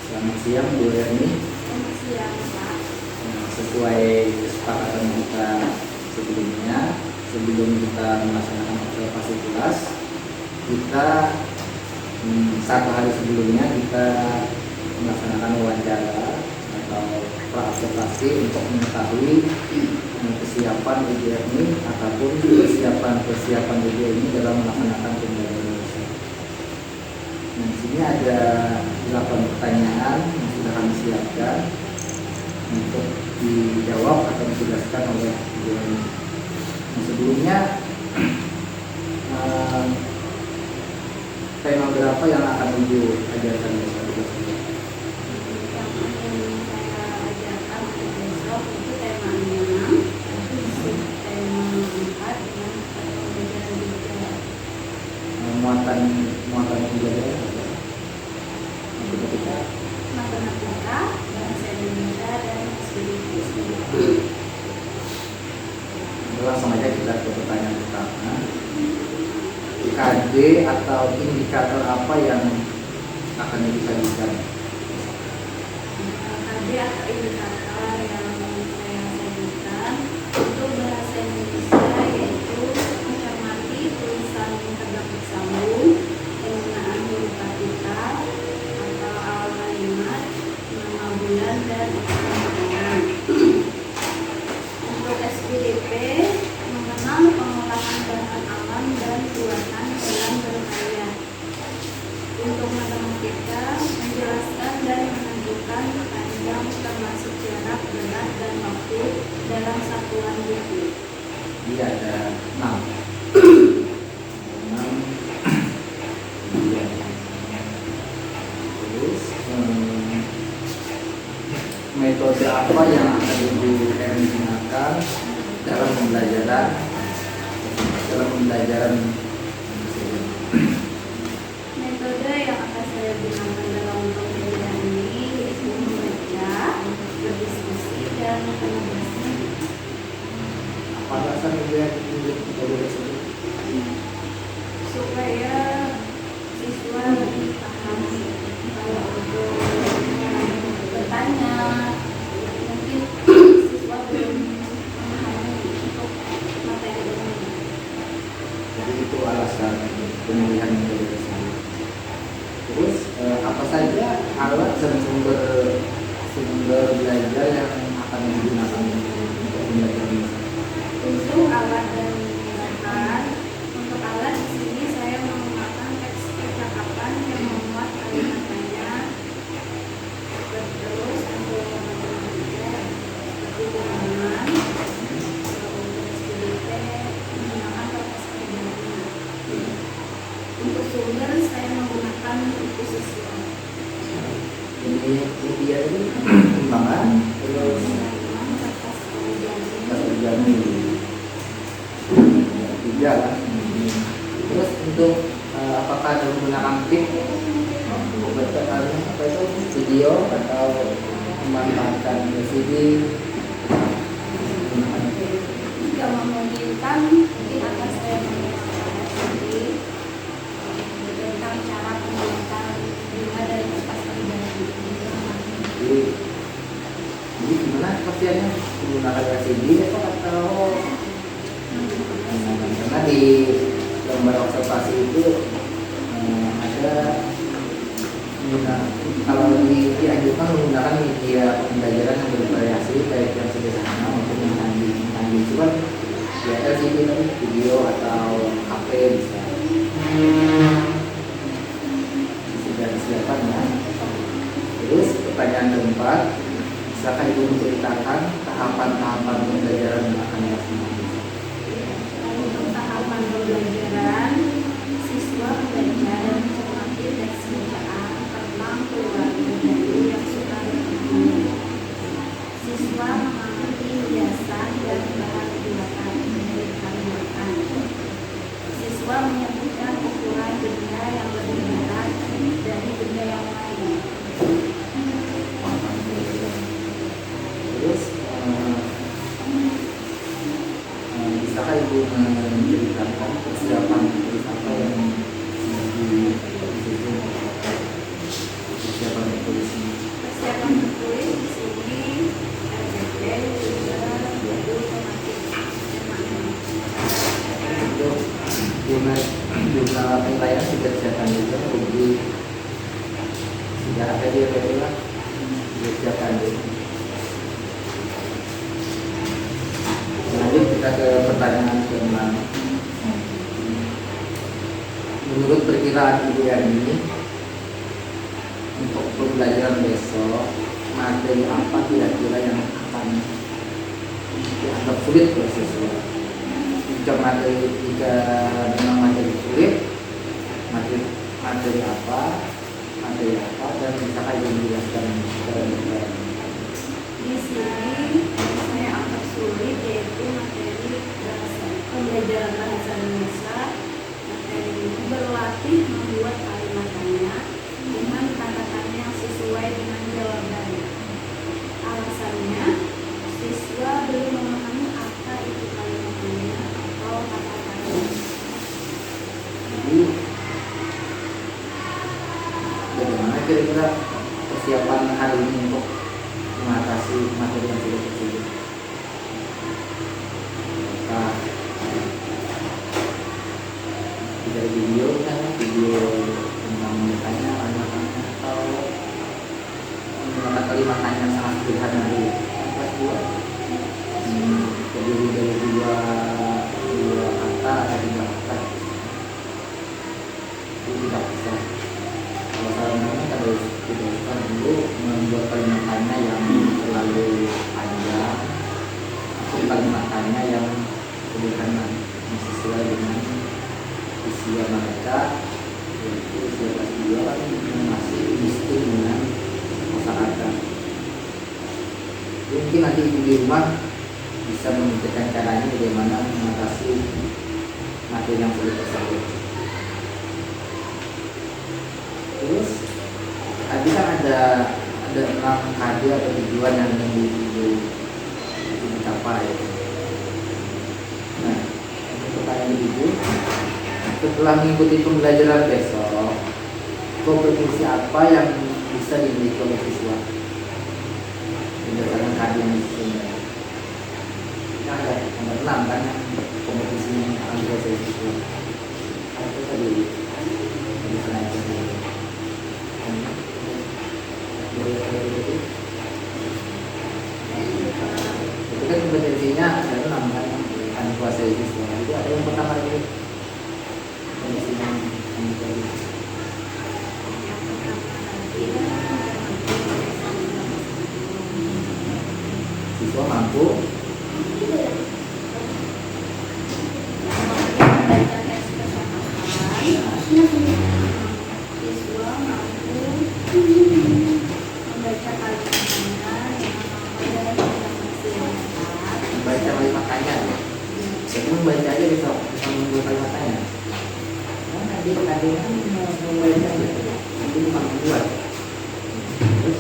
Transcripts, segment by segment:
Selamat siang Bu Erni. Selamat siang Pak. Sesuai kesepakatan kita sebelumnya, sebelum kita melaksanakan observasi kelas, kita satu hari sebelumnya kita melaksanakan wawancara atau pra-observasi untuk mengetahui kesiapan Ibu Erni ataupun persiapan Ibu Erni dalam melaksanakan pembelajaran. Nah, di sini ada 8 pertanyaan yang sudah kami siapkan untuk dijawab atau dijelaskan oleh Ibu Erni. Nah, sebelumnya tema berapa yang akan Ibu ajarkan besok? Muatan pembelajaran matematika, bahasa Indonesia, dan SPDP. Langsung aja kita ke pertanyaan pertama. KD atau indikator apa yang akan disajikan? KD atau indikator yang saya sajikan untuk bahasa Indonesia yaitu mencermati tulisan tegak bersambung, penggunaan huruf kapital atau awal kalimat, nama bulan, dan pertanyaan. Untuk SPDP mengenal pengolahan bahan alam dan buatan dalam berkarya. Untuk matematika menjelaskan dan menentukan panjang termasuk jarak, berat, dan waktu dalam satuan buku. Dia ada 6. Terus metode apa yang akan Ibu Erni gunakan dalam pembelajaran Metode yang akan saya gunakan dalam pembelajaran ini yaitu membaca, berdiskusi, dan penugasan. apa alasan Ibu Erni memilih metode tersebut? Supaya siswa lebih paham. Kalau untuk bertanya, mungkin siswa belum memahami untuk materi ini. Jadi itu alasan pemilihan metode tersebut. Terus apa saja alat dan sumber belajar yang akan digunakan untuk belajar ini? Untuk alat dan bahan, untuk alat di sini saya menggunakan teks percakapan yang memuat kalimat banyak. Terus untuk matematika seperti bilangan, untuk SPDP menggunakan kertas kerjanya. Untuk sumber saya menggunakan buku siswa. Ini dia ini timbangan terus Kertas kerjanya. terjadi 3 lah. Terus untuk apakah ada menggunakan tim apa itu video atau memanfaatkan LCD? Jika memungkinkan, mungkin akan saya menggunakan LCD tentang cara pembuatan bunga dari kertas kerjanya. Jadi gimana pastiannya menggunakan LCD atau karena di lembar observasi itu ada kalau dianjurkan menggunakan media pembelajaran yang bervariasi baik yang sederhana maupun yang canggih. Cuman ya LCD tadi video atau HP bisa silakan ya. Terus pertanyaan keempat, silakan Ibu menceritakan tahapan-tahapan pembelajaran yang akan dilaksanakan. Untuk tahapan pembelajaran, siswa belajar dan mencermati teks bacaan tentang keluarga Hindu yang suka bertemu. jurnal penilaian sudah disiapkan juga, jadi sudah ada di PPK sudah disiapkan juga. Lanjut kita ke pertanyaan ke-6. Menurut perkiraan Ibu Yani, untuk pembelajaran besok materi apa kira-kira yang akan dianggap sulit oleh siswa? Jika memang materi sulit, materi apa dan misalkan yang dijelaskan ke Di sini saya anggap sulit yaitu materi pembelajaran bahasa Indonesia. Materi ini berlatih membuat kalimat tanya dengan kata-kata yang sesuai dengan jawabannya. Alasannya, siswa belum memahami apa itu kalimat tanya atau kata tanya. Jadi bagaimana kira-kira persiapan hari ini untuk mengatasi materi yang sulit tersebut? Nah, dari video kan, video tentang bertanya, tanya atau menggunakan kalimat tanya sangat sederhana dulu. Kelas 2 terdiri dari dua kata atau tiga kata. Itu tidak bisa. Kalau sarannya kalau tidak usah dulu membuat kalimat tanya yang terlalu panjang atau kalimat tanya yang sederhana yang sesuai dengan usia mereka, yaitu usia kelas 2 kan masih miskin dengan kosakata. Mungkin nanti ibu di rumah bisa memikirkan caranya bagaimana mengatasi materi yang sulit tersebut. Terus tadi kan ada 6 KD atau tujuan yang dicapai. Nah, untuk pertanyaan ibu, setelah mengikuti pembelajaran besok, kompetensi apa yang bisa dimiliki oleh siswa berdasarkan KD yang disusun? Nah, ada 6 kan yang kompetensi yang akan dikuasai siswa. Itu tadi itu kan kompetensinya ada 6 kan yang akan dikuasai siswa. Itu ada yang pertama itu kompetensi yang akan dikuasai siswa mampu membaca kalimat tanya. Jadi membaca aja bisa membuat kalimat tanya. Nah, nanti KD-nya membaca aja, nanti bukan membuat. Terus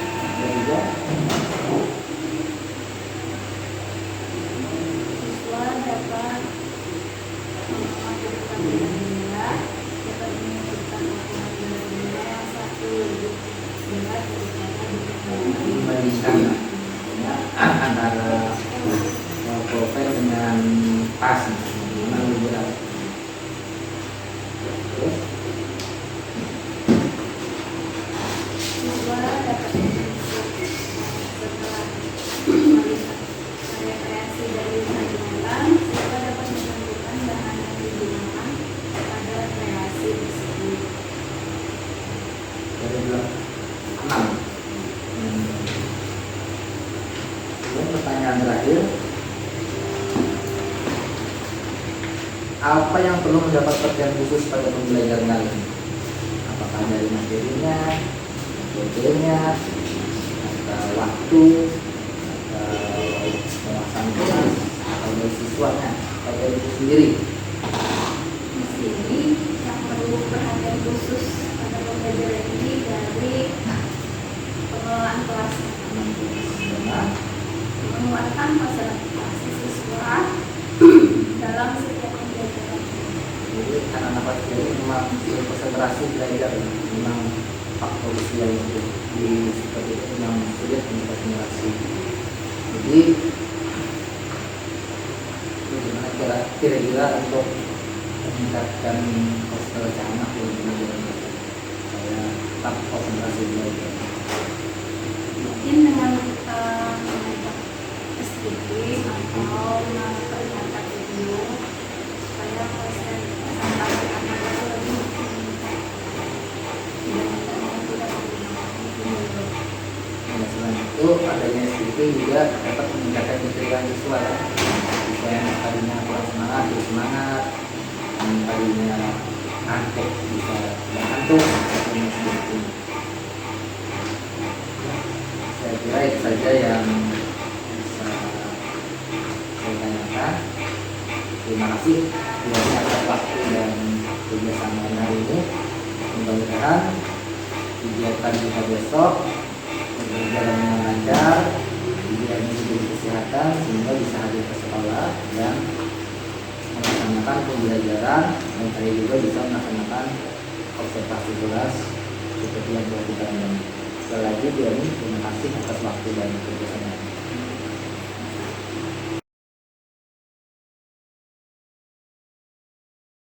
ada juga siswa dapat melakukan benda, dapat menyebutkan benda yang satu lebih berat daripada membandingkan ya, antara pulpen dengan tas, mana lebih berat. Terus siswa dapat setelah melihat referensi dari kalimat, siswa dapat menentukan bahan yang digunakan pada kreasi tersebut. dari bilang 6. Kemudian pertanyaan terakhir, apa yang perlu mendapat perhatian khusus pada pembelajaran kali ini? Apakah dari materinya, metodenya, atau waktu, atau penguasaan kelas, atau dari siswanya, atau dari itu sendiri? Di sini yang perlu perhatian khusus pada pembelajaran ini dari pengelolaan kelas, Karena menguatkan konsentrasi siswa dalam setiap pembelajaran. jadi anak-anak kelas ini memang konsentrasi belajar, memang faktor usia itu di seperti itu yang sulit untuk konsentrasi. Jadi bagaimana kira-kira untuk meningkatkan kecerdasan anak lebih saya tetap konsentrasi belajar. Mungkin dengan menonton SPP atau melihat video supaya konsentrasi anak itu lebih meningkat tidak menggunakan video. Nah, selain itu adanya SPP juga dapat meningkatkan kecerdasan siswa ya. Siswa yang tadinya kurang semangat jadi semangat, yang tadinya ngantuk bisa tidak ngantuk seperti itu. Saya kira itu saja yang bisa saya tanyakan. Terima kasih kiranya atas waktu dan kerjasama hari ini. Mudah-mudahan kegiatan kita besok berjalan dengan lancar, diberi kesehatan sehingga bisa hadir ke sekolah dan melaksanakan pembelajaran, dan saya juga bisa melaksanakan observasi kelas seperti yang telah kita lakukan. Sekali lagi, terima kasih atas waktu dan kerjasama.